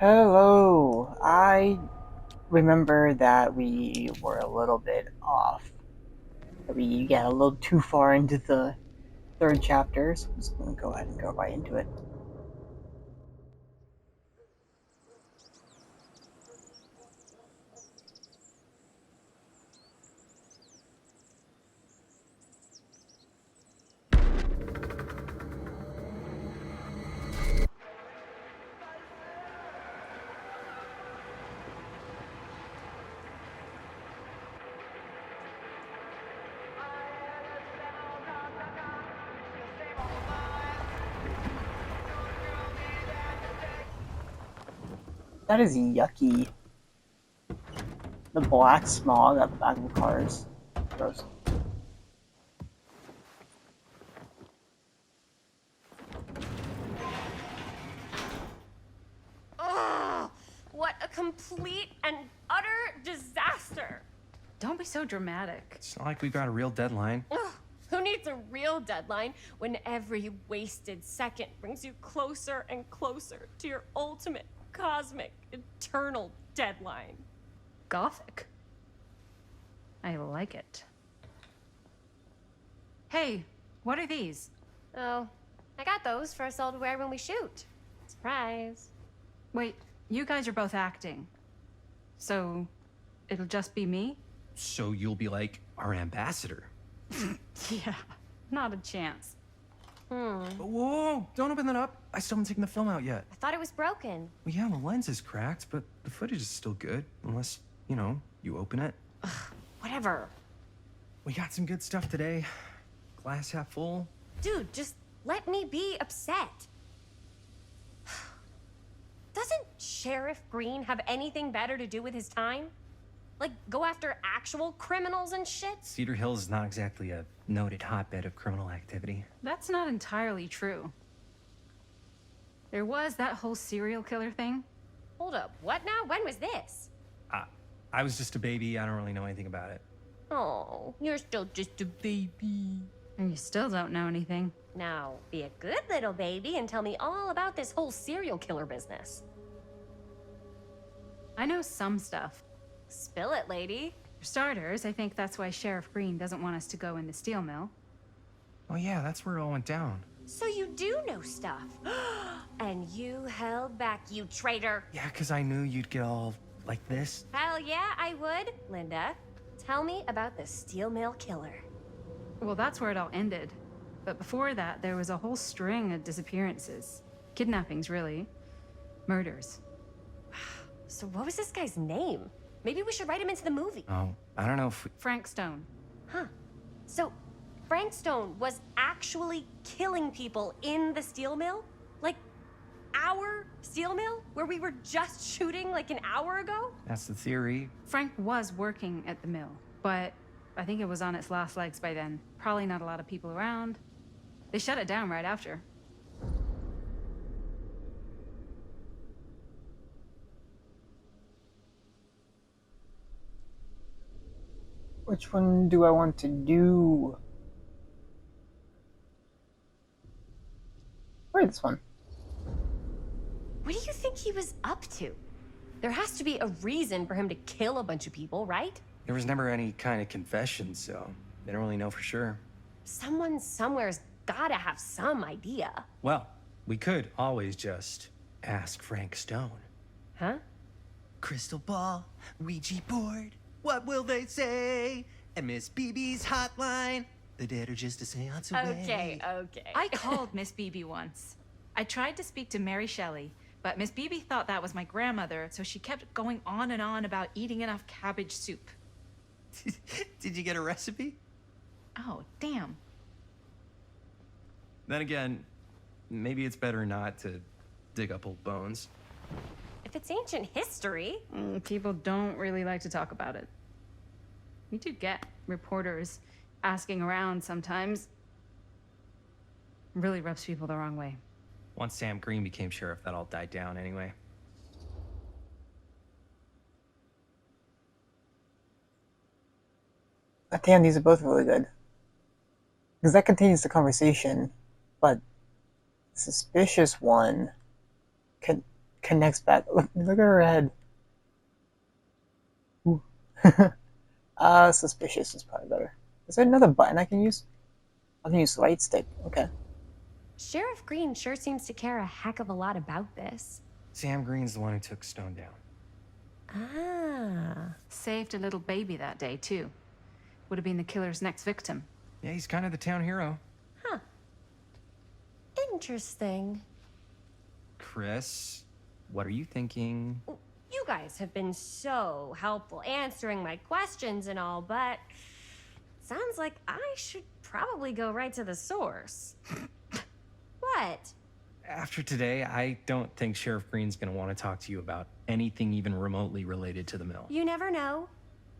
Hello. I remember that we were a little bit off. We got a little too far into the third chapter, so I'm just going to go ahead and go right into it. That is yucky. The black smog at the back of the cars. Gross. Ugh! What a complete and utter disaster! Don't be so dramatic. It's not like we've got a real deadline. Ugh, who needs a real deadline when every wasted second brings you closer and closer to your ultimate, cosmic, eternal deadline? Gothic. I like it. Hey, what are these? Oh, I got those for us all to wear when we shoot. Surprise. Wait, you guys are both acting. So, it'll just be me? So you'll be like our ambassador. Yeah, not a chance. Whoa, whoa, don't open that up. I still haven't taken the film out yet. I thought it was broken. Well, yeah, the lens is cracked, but the footage is still good. Unless, you open it. Whatever. We got some good stuff today. Glass half full. Dude, just let me be upset. Doesn't Sheriff Green have anything better to do with his time? Like, go after actual criminals and shit? Cedar Hills is not exactly a noted hotbed of criminal activity. That's not entirely true. There was that whole serial killer thing. Hold up, what now? When was this? I was just a baby. I don't really know anything about it. Oh, you're still just a baby. And you still don't know anything. Now, be a good little baby and tell me all about this whole serial killer business. I know some stuff. Spill it, lady. For starters, I think that's why Sheriff Green doesn't want us to go in the steel mill. Oh yeah, that's where it all went down. So you do know stuff. And you held back, you traitor. Yeah, because I knew you'd get all like this. Hell yeah, I would. Linda, tell me about the steel mill killer. Well, that's where it all ended. But before that, there was a whole string of disappearances. Kidnappings, really. Murders. So what was this guy's name? Maybe we should write him into the movie. Oh, I don't know if we... Frank Stone. Huh. So Frank Stone was actually killing people in the steel mill? Like, our steel mill? Where we were just shooting like an hour ago? That's the theory. Frank was working at the mill, but I think it was on its last legs by then. Probably not a lot of people around. They shut it down right after. Which one do I want to do? Wait, this one. What do you think he was up to? There has to be a reason for him to kill a bunch of people, right? There was never any kind of confession, so they don't really know for sure. Someone somewhere's gotta have some idea. Well, we could always just ask Frank Stone. Huh? Crystal ball, Ouija board, what will they say? And Miss BB's hotline, the dead are just a seance away. Okay. I called Miss Beebe once. I tried to speak to Mary Shelley, but Miss Beebe thought that was my grandmother, so she kept going on and on about eating enough cabbage soup. Did you get a recipe? Oh, damn. Then again, maybe it's better not to dig up old bones. If it's ancient history. People don't really like to talk about it. We do get reporters asking around sometimes. Really rubs people the wrong way. Once Sam Green became sheriff, that all died down anyway. Damn, these are both really good. Because that continues the conversation, but the suspicious one connects back. Look at her head. Ooh. Suspicious is probably better. Is there another button I can use? I can use the right stick. Okay. Sheriff Green sure seems to care a heck of a lot about this. Sam Green's the one who took Stone down. Ah. Saved a little baby that day, too. Would have been the killer's next victim. Yeah, he's kind of the town hero. Huh. Interesting. Chris, what are you thinking? You guys have been so helpful answering my questions and all, but sounds like I should probably go right to the source. What? After today, I don't think Sheriff Green's gonna want to talk to you about anything even remotely related to the mill. You never know.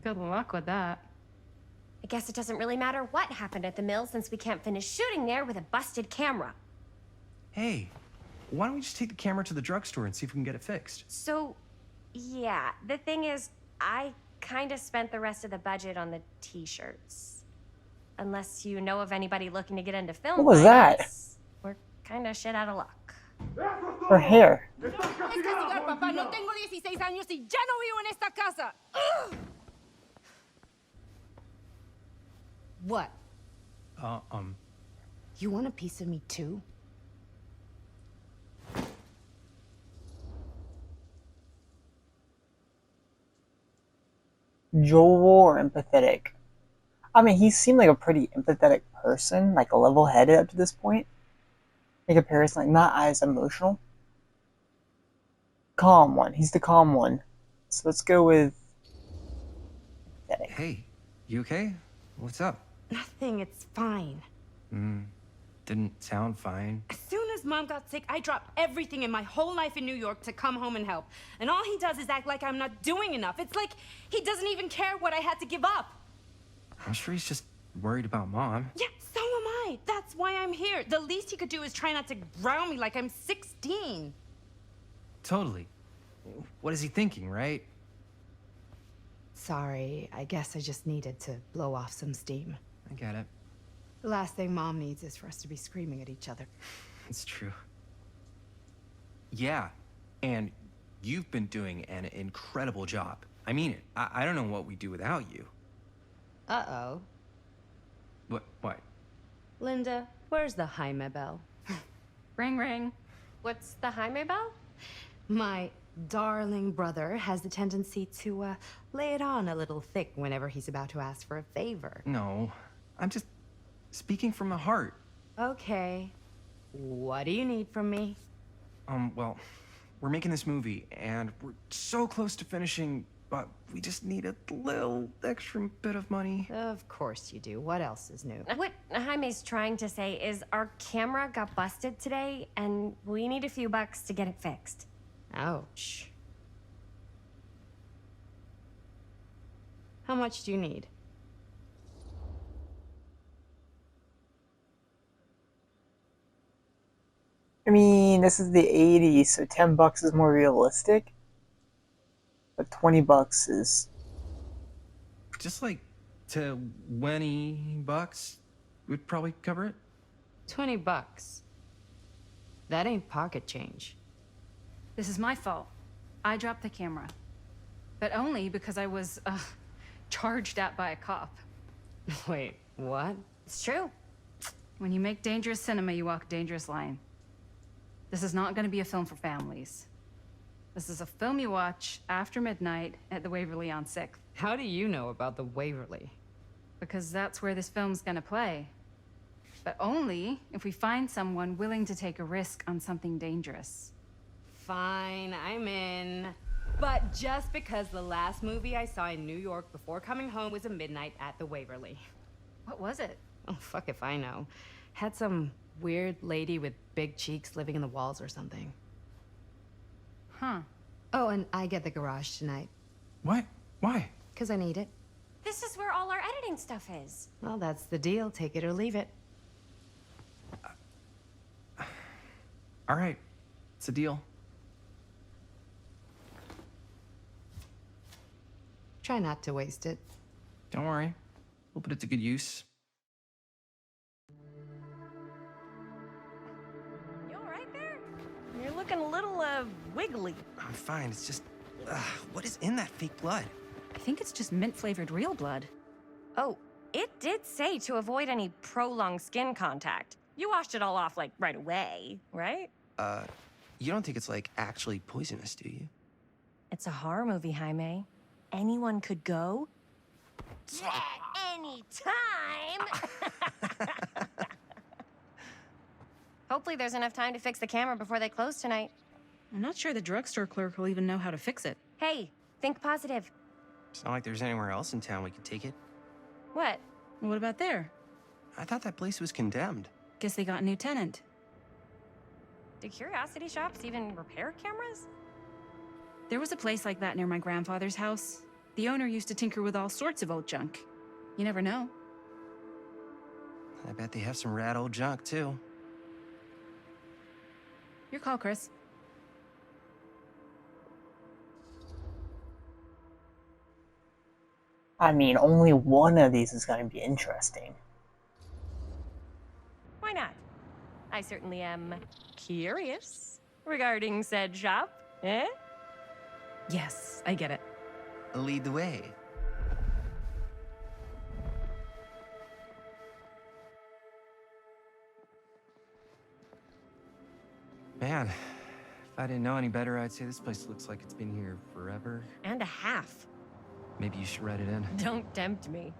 Good luck with that. I guess it doesn't really matter what happened at the mill since we can't finish shooting there with a busted camera. Hey, why don't we just take the camera to the drugstore and see if we can get it fixed? So, yeah, the thing is, I kind of spent the rest of the budget on the t-shirts. Unless you know of anybody looking to get into film. What was that? finance, we're kind of shit out of luck. Her hair. Es castigar, papá. No tengo 16 años y ya no vivo en esta casa. Ugh. What? You want a piece of me too? Jovial or empathetic? I mean, he seemed like a pretty empathetic person, like level-headed up to this point. In comparison, like not as emotional. Calm one. He's the calm one. So let's go with empathetic. Hey, you okay? What's up? Nothing, it's fine. Didn't sound fine. As soon as Mom got sick, I dropped everything in my whole life in New York to come home and help. And all he does is act like I'm not doing enough. It's like he doesn't even care what I had to give up. I'm sure he's just worried about Mom. Yeah, so am I. That's why I'm here. The least he could do is try not to ground me like I'm 16. Totally. What is he thinking, right? Sorry, I guess I just needed to blow off some steam. I get it. The last thing Mom needs is for us to be screaming at each other. It's true. Yeah, and you've been doing an incredible job. I mean it. I don't know what we'd do without you. Uh-oh. What? Linda, where's the Jaime bell? Ring, ring. What's the Jaime bell? My darling brother has the tendency to lay it on a little thick whenever he's about to ask for a favor. No, I'm just speaking from the heart. Okay. What do you need from me? Well, we're making this movie, and we're so close to finishing, but we just need a little extra bit of money. Of course you do. What else is new? What Jaime's trying to say is our camera got busted today, and we need a few bucks to get it fixed. Ouch. How much do you need? I mean, this is the 80s, so 10 bucks is more realistic. But 20 bucks is... Just like $20 would probably cover it. 20 bucks. That ain't pocket change. This is my fault. I dropped the camera. But only because I was, charged at by a cop. Wait, what? It's true. When you make dangerous cinema, you walk a dangerous line. This is not going to be a film for families. This is a film you watch after midnight at the Waverly on 6th. How do you know about the Waverly? Because that's where this film's gonna play. But only if we find someone willing to take a risk on something dangerous. Fine, I'm in. But just because the last movie I saw in New York before coming home was a midnight at the Waverly. What was it? Oh, fuck if I know. Had some weird lady with big cheeks living in the walls or something. Huh. Oh, and I get the garage tonight. What? Why? 'Cause I need it. This is where all our editing stuff is. Well, that's the deal. Take it or leave it. All right, it's a deal. Try not to waste it. Don't worry, we'll put it to good use. You all right there? You're looking a little, wiggly. I'm fine. It's just, what is in that fake blood? I think it's just mint-flavored real blood. Oh, it did say to avoid any prolonged skin contact. You washed it all off, like, right away, right? You don't think it's, like, actually poisonous, do you? It's a horror movie, Jaime. Anyone could go. Anytime! Hopefully there's enough time to fix the camera before they close tonight. I'm not sure the drugstore clerk will even know how to fix it. Hey, think positive. It's not like there's anywhere else in town we could take it. What? What about there? I thought that place was condemned. Guess they got a new tenant. Do curiosity shops even repair cameras? There was a place like that near my grandfather's house. The owner used to tinker with all sorts of old junk. You never know. I bet they have some rad old junk, too. Your call, Chris. I mean, only one of these is going to be interesting. Why not? I certainly am curious regarding said shop, eh? Yes, I get it. Lead the way. Man, if I didn't know any better, I'd say this place looks like it's been here forever. And a half. Maybe you should write it in. Don't tempt me.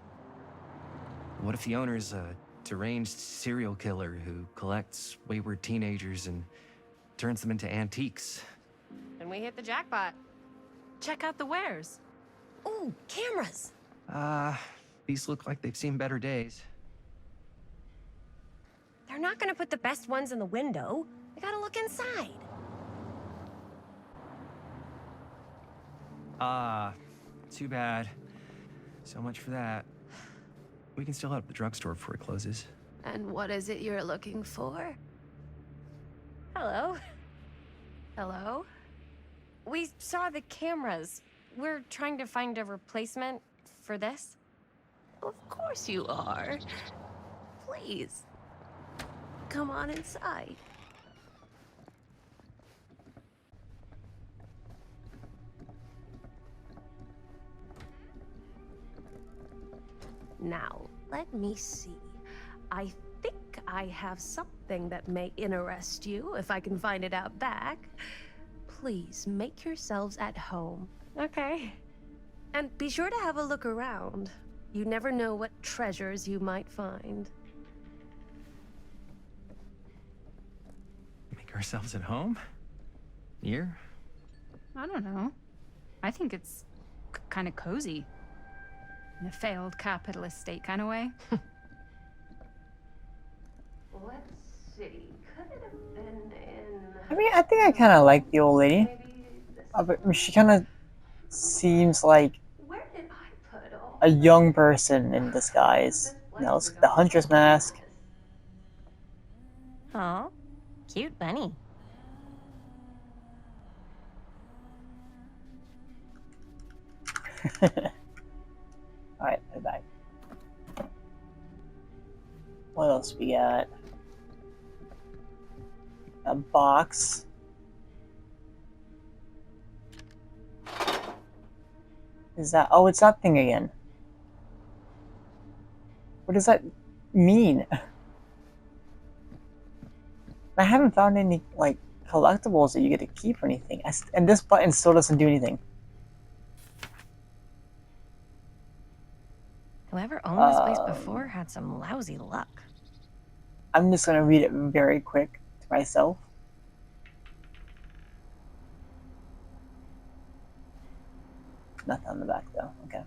What if the owner's a deranged serial killer who collects wayward teenagers and turns them into antiques? And we hit the jackpot. Check out the wares. Ooh, cameras! These look like they've seen better days. They're not gonna put the best ones in the window. They gotta look inside. Too bad. So much for that. We can still hit up the drugstore before it closes. And what is it you're looking for? Hello. Hello? We saw the cameras. We're trying to find a replacement for this. Of course you are. Please. Come on inside. Now, let me see. I think I have something that may interest you, if I can find it out back. Please make yourselves at home. Okay. And be sure to have a look around. You never know what treasures you might find. Make ourselves at home? Here? I don't know. I think it's kind of cozy. In a failed capitalist state kind of way. Let's see. Could it have been in... I mean, I think I kind of like the old lady. Maybe this... But she kind of seems like Where did I put all... a young person in disguise. You know, it's the hunter's mask. Aw, cute bunny. Alright, put it back. What else we got? A box. Is that... Oh, it's that thing again. What does that mean? I haven't found any, like, collectibles that you get to keep or anything. And this button still doesn't do anything. Whoever owned this place before had some lousy luck. I'm just gonna read it very quick to myself. Nothing on the back though, okay.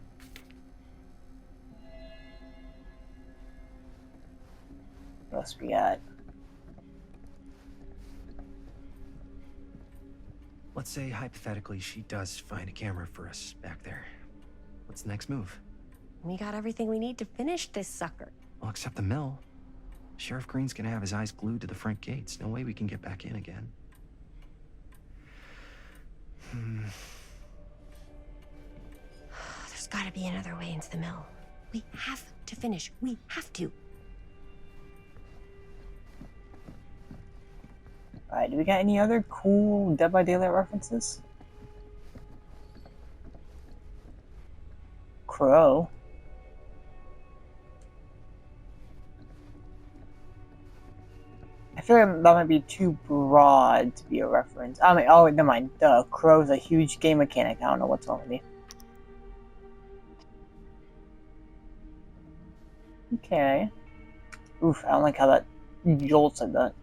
What else we got? Let's say, hypothetically, she does find a camera for us back there. What's the next move? We got everything we need to finish this sucker. Well, except the mill. Sheriff Green's gonna have his eyes glued to the front gates. No way we can get back in again. There's gotta be another way into the mill. We have to finish. We have to. Alright, do we got any other cool Dead by Daylight references? Crow. I feel like that might be too broad to be a reference. I mean, oh, never mind. Crow's a huge game mechanic. I don't know what's wrong with me. Okay. Oof, I don't like how that Joel said that.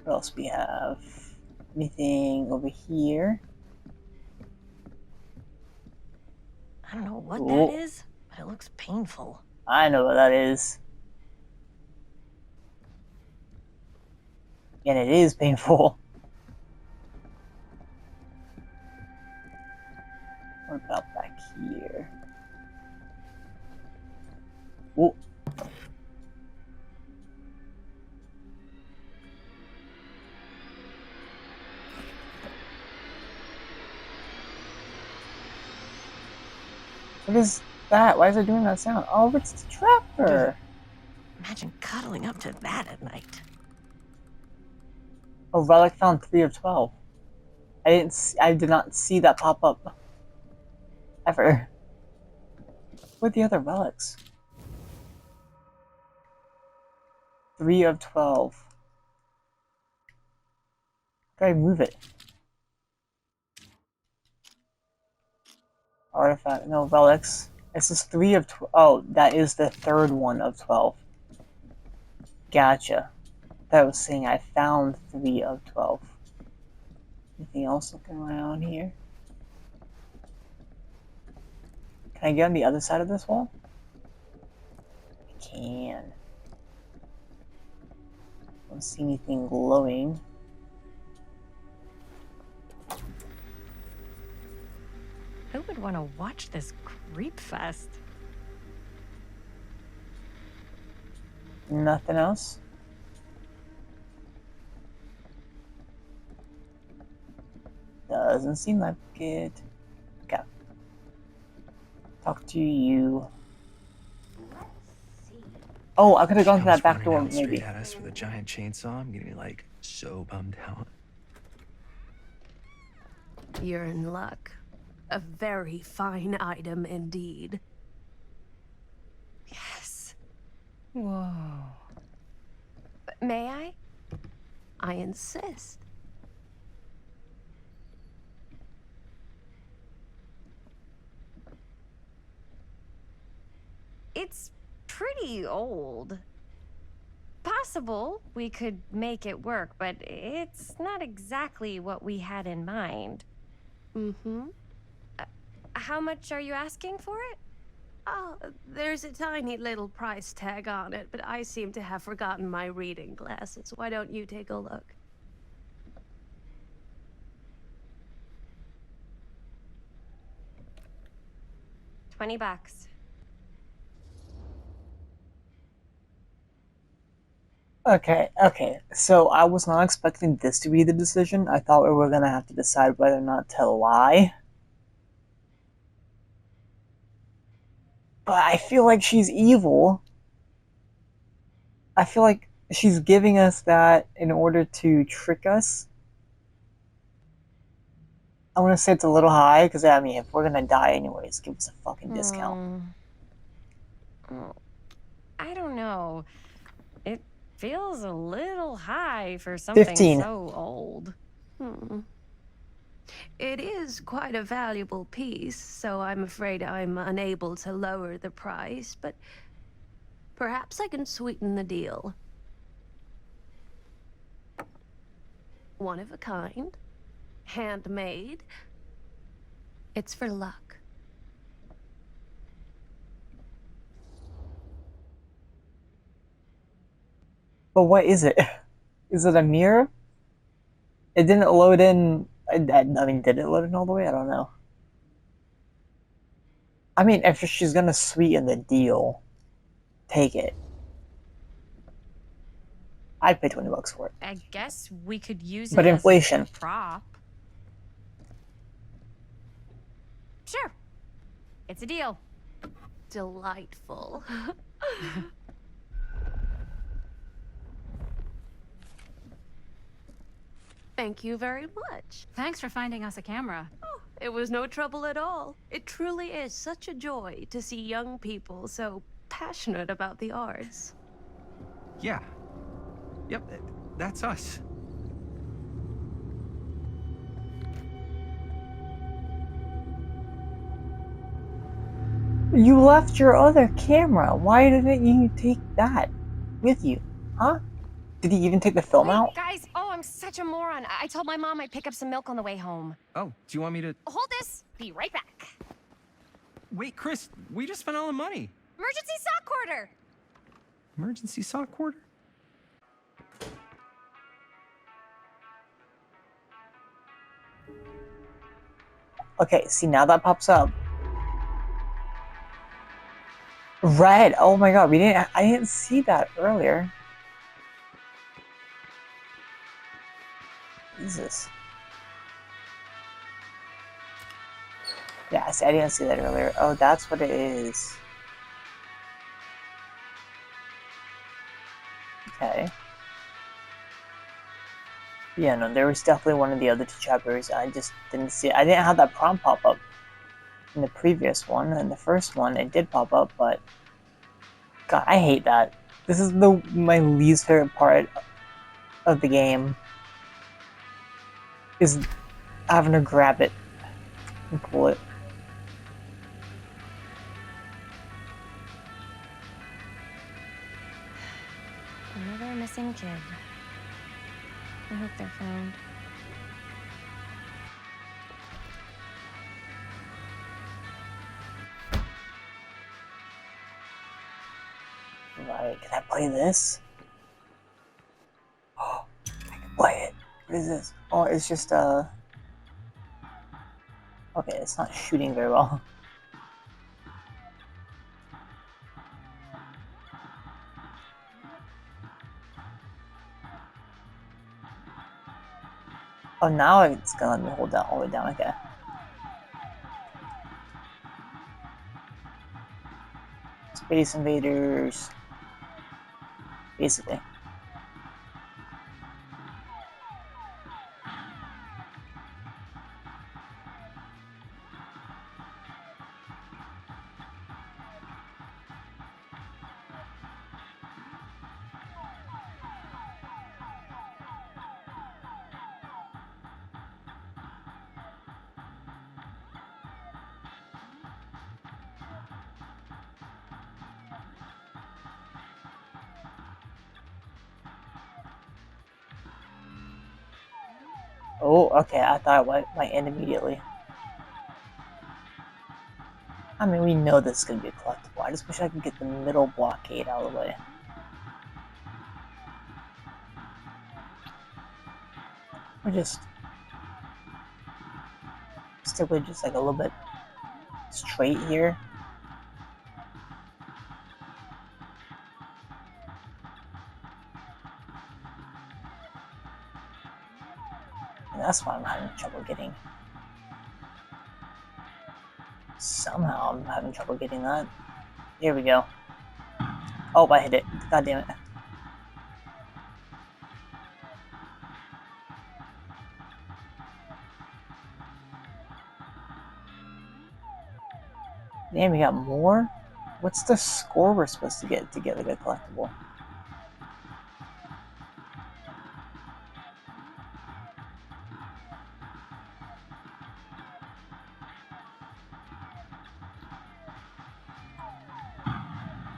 What else we have? Anything over here? I don't know what Cool. that is, but it looks painful. I know what that is. And it is painful. What about back here? Oh. What is that? Why is it doing that sound? Oh, it's the trapper. Imagine cuddling up to that at night. Oh, Relic found 3 of 12. I did not see that pop up. Ever. What are the other relics? 3 of 12. Gotta move it. Artifact, no, relics. This is 3 of 12. Oh, that is the third one of 12. Gotcha. That was saying I found 3 of 12. Anything else looking around here? Can I get on the other side of this wall? I can. Don't see anything glowing. Who would want to watch this creep fest? Nothing else? Doesn't seem like it. Okay. Talk to you. Oh, I could have gone to that back door, maybe. Straight at us with a giant chainsaw. I'm getting like so bummed out. You're in luck. A very fine item indeed. Yes. Whoa. May I? I insist. It's pretty old. Possible we could make it work, but it's not exactly what we had in mind. Mm-hmm. How much are you asking for it? Oh, there's a tiny little price tag on it, but I seem to have forgotten my reading glasses. Why don't you take a look? $20. Okay. So I was not expecting this to be the decision. I thought we were gonna have to decide whether or not to lie. But I feel like she's evil. I feel like she's giving us that in order to trick us. I want to say it's a little high, because I mean, if we're gonna die anyways, give us a fucking discount. Oh, I don't know. It feels a little high for something 15. so old. It is quite a valuable piece, so I'm afraid I'm unable to lower the price, but perhaps I can sweeten the deal. One of a kind, handmade. It's for luck. But what is it? Is it a mirror? It didn't load in. I mean, did it load in all the way? I don't know. I mean, if she's gonna sweeten the deal, take it. I'd pay $20 for it. I guess we could use it But as inflation. a prop. Sure. It's a deal. Delightful. Thank you very much. Thanks for finding us a camera. Oh, it was no trouble at all. It truly is such a joy to see young people so passionate about the arts. Yeah. Yep, that's us. You left your other camera. Why didn't you take that with you? Huh? Did he even take the film Wait, out? guys. Oh, I'm such a moron. I told my mom I'd pick up some milk on the way home. Oh, do you want me to... Hold this. Be right back. Wait, Chris, we just spent all the money. Emergency sock quarter. Emergency sock quarter? Okay, see, now that pops up. Red. Oh my god, I didn't see that earlier. Jesus. Yeah, see, I didn't see that earlier. Oh, that's what it is. Okay. Yeah, no, there was definitely one of the other two chapters. I just didn't see it. I didn't have that prompt pop up in the previous one. In the first one, it did pop up, but God, I hate that. This is my least favorite part of the game. Is having to grab it and pull it. Another missing kid. I hope they're found. Right, can I play this? Oh, I can play it. What is this? Oh, it's just okay, it's not shooting very well. Oh, now it's gonna let me hold that all the way down, okay. Space Invaders. Basically. Oh, okay, I thought it might end immediately. I mean, we know this is going to be a collectible. I just wish I could get the middle blockade out of the way. Or just stick with just like a little bit straight here. And that's why I'm having trouble getting. Somehow I'm having trouble getting that. Here we go. Oh, I hit it. God damn it. Damn, we got more? What's the score we're supposed to get like a collectible?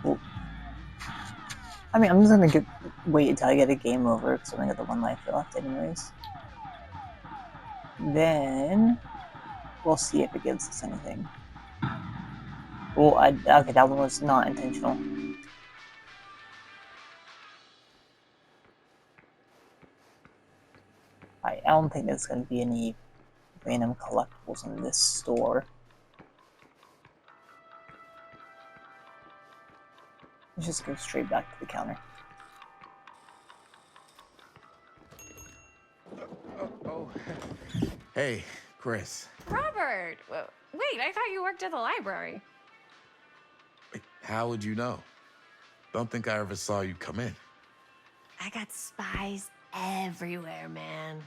Ooh. I mean, I'm just gonna wait until I get a game over because I only got the one life left anyways. Then we'll see if it gives us anything. Oh, okay, that one was not intentional. I don't think there's going to be any random collectibles in this store. Let's just go straight back to the counter. Oh. Hey, Chris. Robert! Wait, I thought you worked at the library. Wait, how would you know? Don't think I ever saw you come in. I got spies everywhere, man.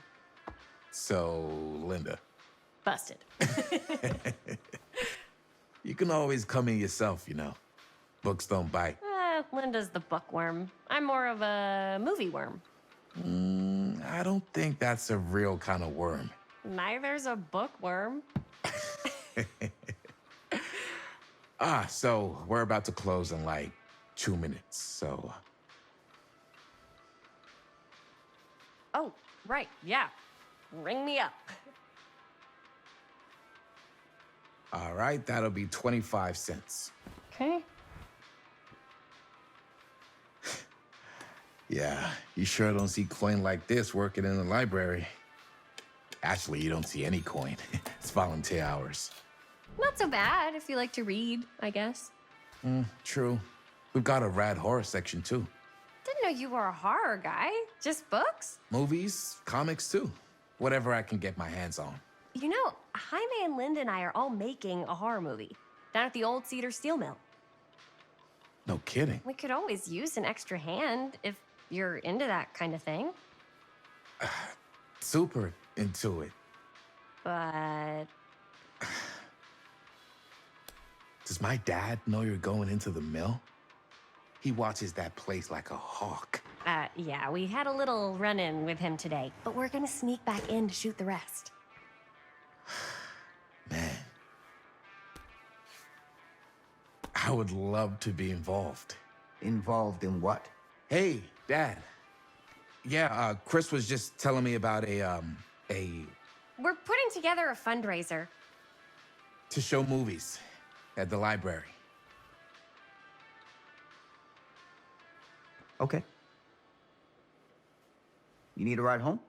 So, Linda, Busted. you can always come in yourself, you know. Books don't bite. Linda's the bookworm. I'm more of a movie worm. I don't think that's a real kind of worm. Neither's a bookworm. So we're about to close in like 2 minutes, so... Oh, right, yeah. Ring me up. All right, that'll be 25 cents. Okay. Yeah, you sure don't see coin like this working in the library. Actually, you don't see any coin. It's volunteer hours. Not so bad if you like to read, I guess. True. We've got a rad horror section, too. Didn't know you were a horror guy. Just books? Movies, comics, too. Whatever I can get my hands on. You know, Jaime and Linda and I are all making a horror movie down at the old Cedar Steel Mill. No kidding. We could always use an extra hand if you're into that kind of thing. Super into it. But Does my dad know you're going into the mill? He watches that place like a hawk. yeah, we had a little run-in with him today, but we're gonna sneak back in to shoot the rest. Man. I would love to be involved. Involved in what? Hey, Dad. Yeah, Chris was just telling me about We're putting together a fundraiser. to show movies at the library. Okay. You need a ride home?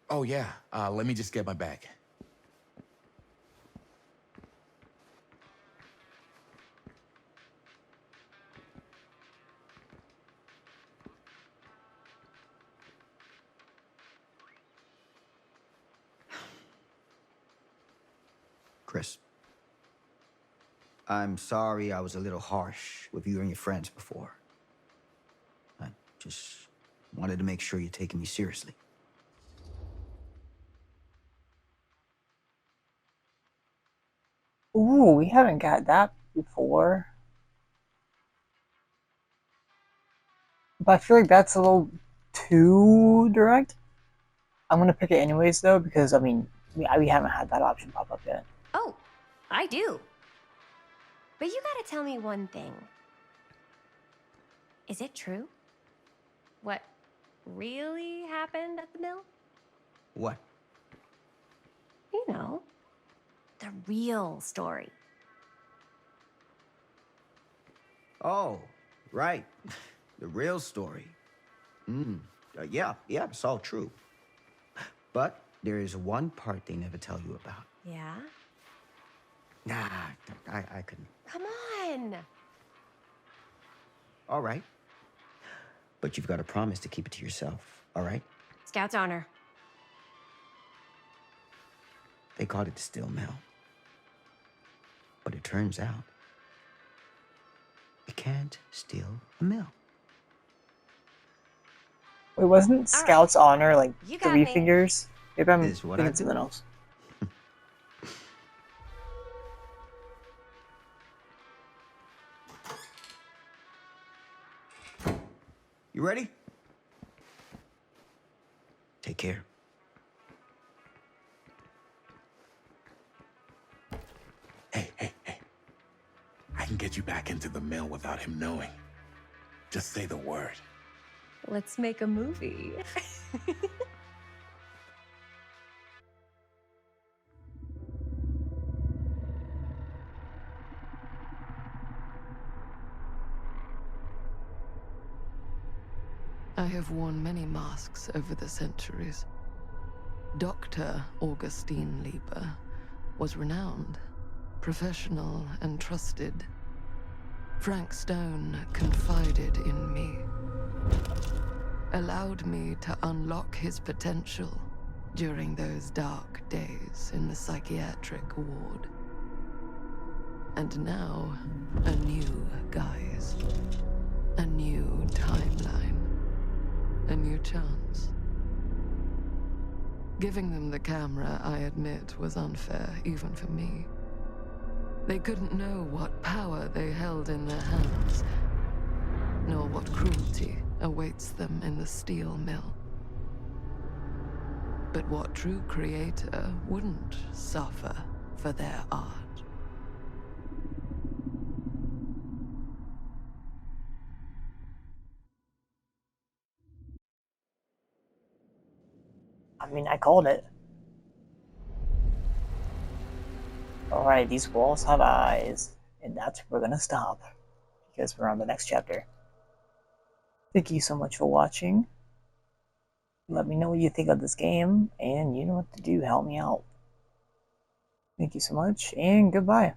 Oh, yeah. Let me just get my bag. Chris. I'm sorry I was a little harsh with you and your friends before. I just wanted to make sure you're taking me seriously. Ooh, we haven't got that before. But I feel like that's a little too direct. I'm gonna pick it anyways, though, because, I mean, we haven't had that option pop up yet. Oh, I do. But you gotta tell me one thing. Is it true? What really happened at the mill? What? You know, the real story. Oh, right. The real story. Yeah, it's all true. But there is one part they never tell you about. Yeah? Nah, I couldn't. Come on! All right. But you've got to promise to keep it to yourself, all right? Scout's honor. They called it the Steel Mill. But it turns out, you can't steal a mill. Wait, wasn't Scout's honor like You got 3 me. fingers? Maybe I'm Is what thinking I of something else. You ready? Take care. Hey. I can get you back into the mill without him knowing. Just say the word. Let's make a movie. I have worn many masks over the centuries. Dr. Augustine Lieber was renowned, professional, and trusted. Frank Stone confided in me, allowed me to unlock his potential during those dark days in the psychiatric ward. And now, a new guise. A new timeline. A new chance. Giving them the camera, I admit, was unfair, even for me. They couldn't know what power they held in their hands, nor what cruelty awaits them in the steel mill. But what true creator wouldn't suffer for their art? I mean, I called it. Alright, these walls have eyes. And that's where we're gonna stop. Because we're on the next chapter. Thank you so much for watching. Let me know what you think of this game. And you know what to do. Help me out. Thank you so much. And goodbye.